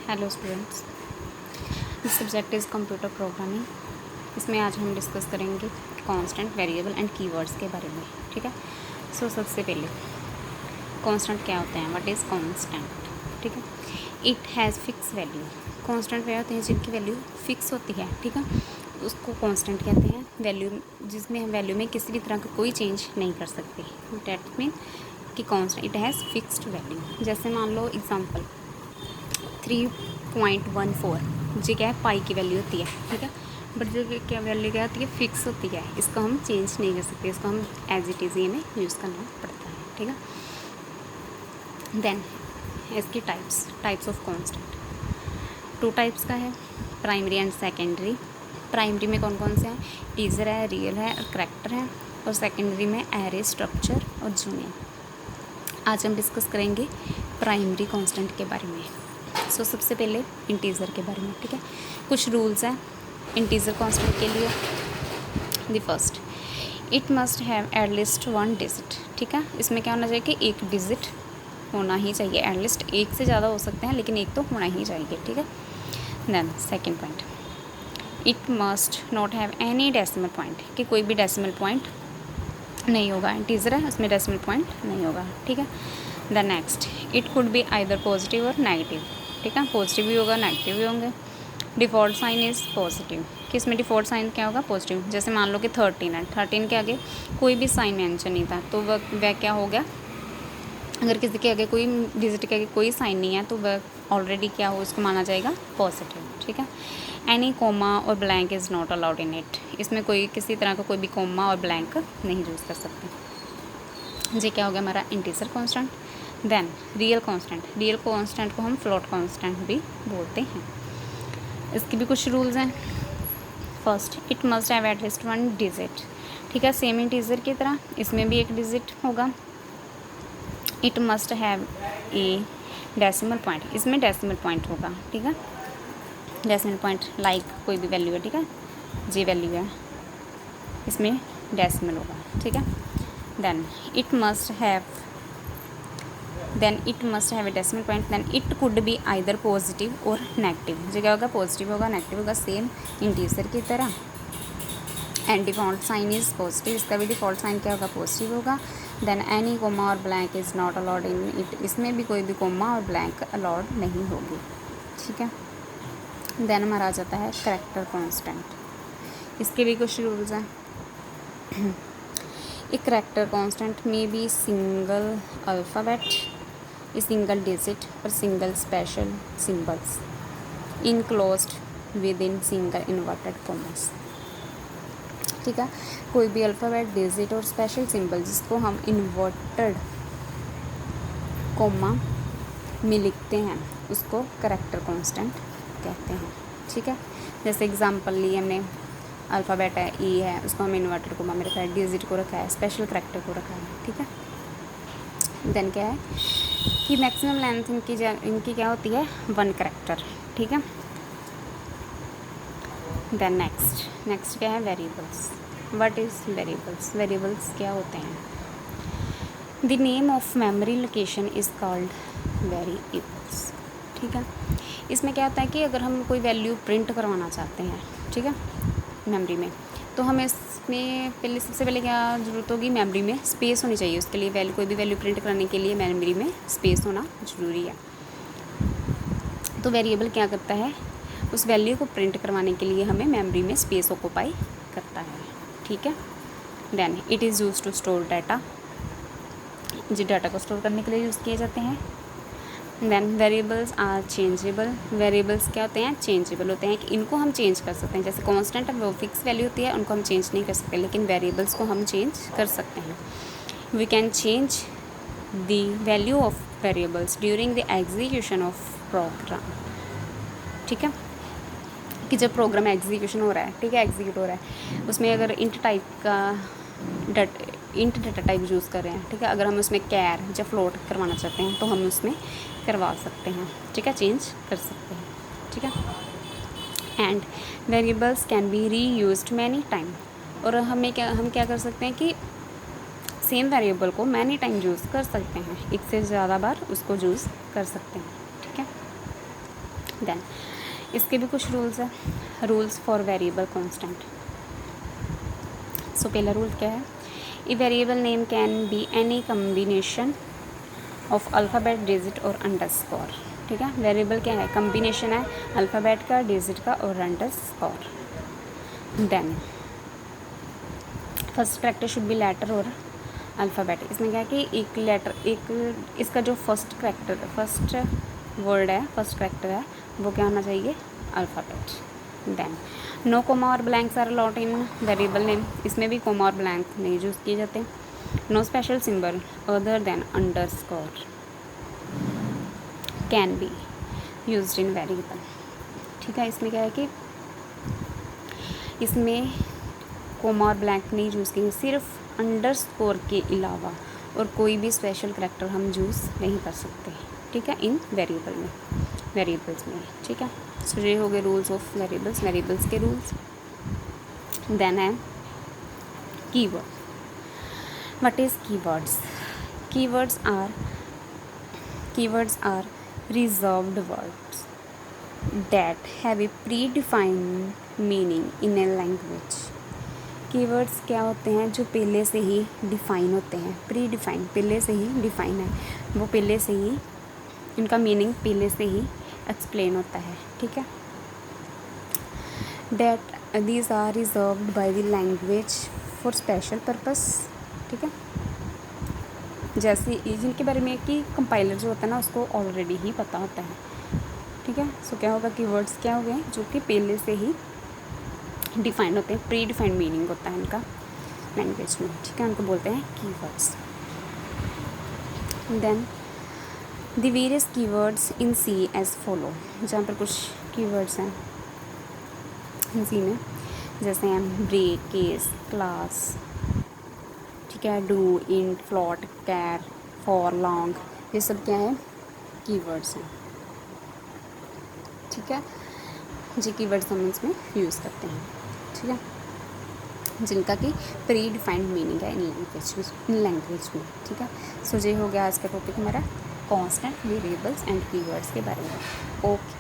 Hello students, this subject is computer programming. इसमें आज हम डिस्कस करेंगे कांस्टेंट, वेरिएबल एंड कीवर्ड्स के बारे में। ठीक है। सबसे पहले कांस्टेंट क्या होते हैं, व्हाट इज़ कांस्टेंट। ठीक है। It has fix value. Constant वे होते हैं जिनकी वैल्यू फिक्स होती है। ठीक है, उसको कांस्टेंट कहते हैं। वैल्यू जिसमें हम वैल्यू में किसी भी तरह का कोई चेंज नहीं कर सकते। डैट मीन कि constant it has fixed value. जैसे मान लो एग्जांपल 3.14 जी क्या है, पाई की वैल्यू होती है। ठीक है, बट जो क्या वैल्यू क्या होती है, फिक्स होती है। इसको हम चेंज नहीं कर सकते, इसको हम एज इट इज़ में यूज़ करना पड़ता है। ठीक है। देन इसकी टाइप्स ऑफ कांस्टेंट 2 टाइप्स का है, प्राइमरी एंड सेकेंडरी। प्राइमरी में कौन कौन से हैं, टीजर है, रियल है और करैक्टर है। और सेकेंडरी में एरे, स्ट्रक्चर और जूनियर। आज हम डिस्कस करेंगे प्राइमरी कांस्टेंट के बारे में। सबसे पहले इंटीजर के बारे में। ठीक है, कुछ रूल्स हैं इंटीजर कांस्टेंट के लिए। The first, it must have at least 1 digit. ठीक है, इसमें क्या होना चाहिए कि एक डिजिट होना ही चाहिए। एटलीस्ट एक से ज़्यादा हो सकते हैं, लेकिन एक तो होना ही चाहिए। ठीक है। Then second point, it must not have any decimal point, कि कोई भी डेसिमल पॉइंट नहीं होगा। इंटीजर है, उसमें डेसिमल पॉइंट नहीं होगा। ठीक है। The next, it could be either positive or negative. ठीक है, पॉजिटिव भी होगा, नेगेटिव भी होंगे। डिफ़ॉल्ट साइन इज़ पॉजिटिव, कि इसमें डिफ़ॉल्ट साइन क्या होगा, पॉजिटिव। जैसे मान लो कि 13 है, 13 के आगे कोई भी साइन मेंशन नहीं था, तो वह क्या हो गया, अगर किसी के आगे कोई डिजिट के आगे कोई साइन नहीं है तो वह ऑलरेडी क्या हो, उसको माना जाएगा पॉजिटिव। ठीक है। एनी कोमा और blank is not allowed in it, इसमें कोई किसी तरह का कोई भी कोमा और ब्लैंक नहीं यूज़ कर सकते। ये क्या हो गया हमारा integer constant. Then real constant को हम फ्लोट कांस्टेंट भी बोलते हैं। इसके भी कुछ रूल्स हैं। First, it must have at least 1 digit. ठीक है, सेम इंटीजर की तरह इसमें भी एक डिजिट होगा। It must have a decimal point, इसमें डेसिमल पॉइंट होगा। ठीक है, डेसिमल पॉइंट लाइक कोई भी वैल्यू है। ठीक है, जी वैल्यू है, इसमें डेसिमल होगा। ठीक है। Then it must have a decimal point. Then it could be either positive or negative. जो क्या होगा, पॉजिटिव होगा, नेगेटिव होगा, सेम इंटीजर की तरह। And default sign is positive, इसका भी डिफ़ॉल्ट साइन क्या होगा, पॉजिटिव होगा। देन एनी कोमा और blank is not allowed in it, इसमें भी कोई भी कोमा और ब्लैंक अलाउड नहीं होगी। ठीक है। देन हमारा आ जाता है करैक्टर कांस्टेंट। इसके भी कुछ रूल्स हैं। एक करैक्टर कांस्टेंट में be single alphabet, a single digit और single special symbols enclosed within single inverted commas. ठीक है, कोई भी अल्फ़ाबेट, डिजिट और स्पेशल सिंबल जिसको हम इन्वर्टेड कोमा में लिखते हैं उसको करैक्टर कांस्टेंट कहते हैं। ठीक है, जैसे एग्जांपल लिए हमने, अल्फ़ाबेट है, ई है, उसको हम इन्वर्टेड कोमा में रखा है, डिजिट को रखा है, स्पेशल करैक्टर को रखा है। ठीक है। देन क्या है कि मैक्सिमम लेंथ इनकी क्या होती है, 1 करैक्टर। ठीक है। देन नेक्स्ट क्या है, variables. What is variables. Variables क्या होते हैं, the name of memory location is called variables. ठीक है, इसमें क्या होता है कि अगर हम कोई वैल्यू प्रिंट करवाना चाहते हैं, ठीक है, मेमोरी में, तो हमें इसमें सबसे पहले क्या ज़रूरत होगी, मेमोरी में स्पेस होनी चाहिए। उसके लिए कोई भी वैल्यू प्रिंट करने के लिए मेमोरी में स्पेस होना ज़रूरी है। तो वेरिएबल क्या करता है, उस वैल्यू को प्रिंट करवाने के लिए हमें मेमोरी में स्पेस ऑक्यूपाई करता है। ठीक है। Then it is use to store data, जो डाटा को स्टोर करने के लिए यूज़ किए जाते हैं। Then variables are changeable. Variables क्या होते हैं, चेंजेबल होते हैं, कि इनको हम चेंज कर सकते हैं। जैसे कांस्टेंट है वो फिक्स वैल्यू होती है, उनको हम चेंज नहीं कर सकते, लेकिन वेरिएबल्स को हम चेंज कर सकते हैं। We can change the value of variables during the execution of program. ठीक है, कि जब प्रोग्राम एग्जीक्यूशन हो रहा है, ठीक है, एग्जीक्यूट हो रहा है, उसमें अगर इंट डाटा टाइप यूज़ कर रहे हैं, ठीक है, अगर हम उसमें कैर या फ्लोट करवाना चाहते हैं तो हम उसमें करवा सकते हैं। ठीक है, चेंज कर सकते हैं। ठीक है। एंड वेरिएबल्स कैन बी री यूज्ड मैनी टाइम। और हम क्या कर सकते हैं कि सेम वेरिएबल को मैनी टाइम यूज़ कर सकते हैं, एक से ज़्यादा बार उसको यूज़ कर सकते हैं। ठीक है। देन इसके भी कुछ रूल्स है, रूल्स फॉर वेरिएबल कांस्टेंट। सो पहला रूल क्या है, a variable name can be any combination of alphabet, digit और अंडरस्कोर। ठीक है, वेरिएबल क्या है, कम्बिनेशन है अल्फ़ाबेट का, डिजिट का और underscore. Then first character should be letter or alphabet. इसमें क्या है कि एक लेटर, एक इसका जो फर्स्ट वर्ड है, फर्स्ट कैरेक्टर है, वो क्या होना चाहिए, alphabet. Then no comma or blanks are allowed in variable name. इसमें भी कोमा और ब्लैंक नहीं यूज़ किए जाते। No special symbol other than underscore can be used in variable. ठीक है, इसमें क्या है कि इसमें कोमा और ब्लैंक नहीं यूज़ किए, सिर्फ अंडरस्कोर के अलावा और कोई भी स्पेशल करैक्टर हम यूज़ नहीं कर सकते। ठीक है, इन वेरिएबल्स में। ठीक है, सो ये हो गए रूल्स ऑफ वेरिएबल्स के रूल्स। देन है keyword. What is keywords? Keywords are reserved words that have a predefined meaning in a language। Keywords क्या होते हैं, जो पहले से ही डिफ़ाइन होते हैं, प्री डिफ़ाइन, पहले से ही डिफ़ाइन है, वो पहले से ही इनका मीनिंग पहले से ही एक्सप्लेन होता है। ठीक है, that these are reserved by the language for special purpose. ठीक है, जैसे जिनके बारे में कि कंपाइलर जो होता है ना, उसको ऑलरेडी ही पता होता है। ठीक है, सो क्या होगा, कीवर्ड्स क्या हो गए, जो कि पहले से ही डिफाइन होते हैं, प्री डिफाइंड मीनिंग होता है इनका लैंग्वेज में। ठीक है, उनको बोलते हैं keywords. Then the various keywords in C as follow. जहाँ पर कुछ कीवर्ड्स हैं इन सी में, जैसे हैं ब्रेक, केस, क्लास, ठीक है, do, int, float, char, for, long, ये सब क्या है, कीवर्ड्स हैं। ठीक है, जी कीवर्ड्स हम इसमें यूज़ करते हैं। ठीक है, जिनका कि प्री डिफाइंड मीनिंग है इन लैंग्वेज में। ठीक है, सो ये हो गया आज का टॉपिक हमारा कांस्टेंट वेरिएबल्स एंड कीवर्ड्स के बारे में। ओके।